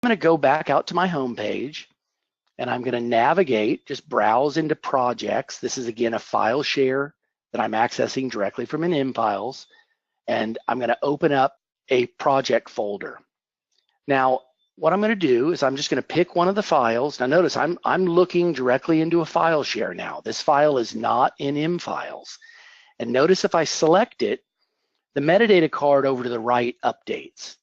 going to go back out to my home page, and I'm going to navigate, just browse into projects. This is again a file share that I'm accessing directly from an IMFiles, and I'm going to open up a project folder. Now, what I'm going to do is I'm just going to pick one of the files. Now notice I'm looking directly into a file share now. This file is not in IMFiles. And notice if I select it, the metadata card over to the right updates.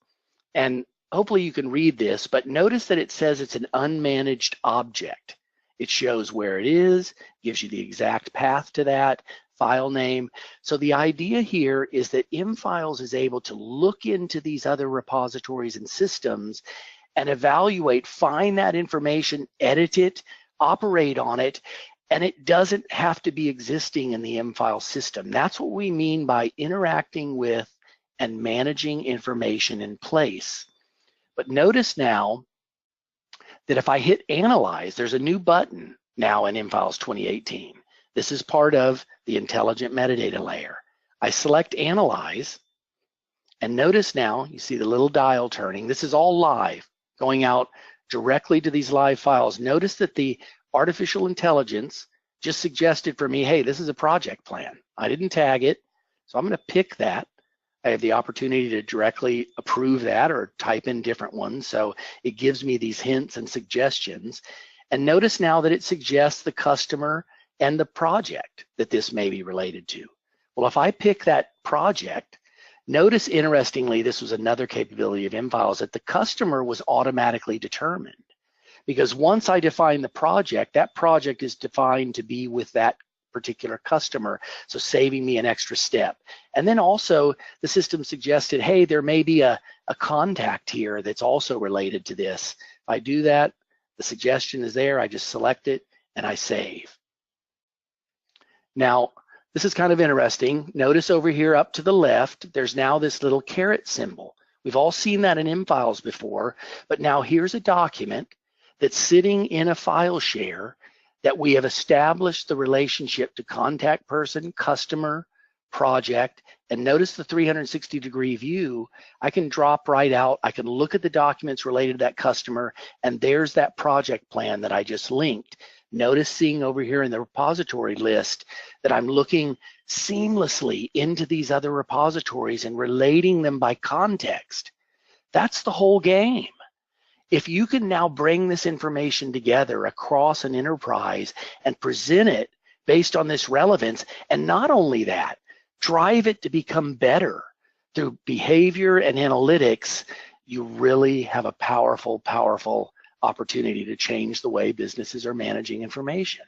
And hopefully you can read this, but notice that it says it's an unmanaged object. It shows where it is, gives you the exact path to that, file name. So the idea here is that IMFiles is able to look into these other repositories and systems and evaluate, find that information, edit it, operate on it, and it doesn't have to be existing in the IMFile system. That's what we mean by interacting with and managing information in place. But notice now that if I hit Analyze, there's a new button now in IMFiles 2018. This is part of the Intelligent Metadata Layer. I select Analyze, and notice now, you see the little dial turning. This is all live, going out directly to these live files. Notice that the artificial intelligence just suggested for me, hey, this is a project plan. I didn't tag it, so I'm going to pick that. I have the opportunity to directly approve that or type in different ones. So it gives me these hints and suggestions. And notice now that it suggests the customer and the project that this may be related to. Well, if I pick that project, notice interestingly, this was another capability of IMFiles, that the customer was automatically determined. Because once I define the project, that project is defined to be with that particular customer, so saving me an extra step. And then also the system suggested, hey, there may be a contact here that's also related to this. If I do that, the suggestion is there, I just select it and I save. Now, this is kind of interesting. Notice over here up to the left, there's now this little caret symbol. We've all seen that in IMFiles before, but now here's a document that's sitting in a file share that we have established the relationship to contact person, customer, project, and notice the 360-degree view. I can drop right out, I can look at the documents related to that customer, and there's that project plan that I just linked. Notice seeing over here in the repository list that I'm looking seamlessly into these other repositories and relating them by context. That's the whole game. If you can now bring this information together across an enterprise and present it based on this relevance, and not only that, drive it to become better through behavior and analytics, you really have a powerful, powerful opportunity to change the way businesses are managing information.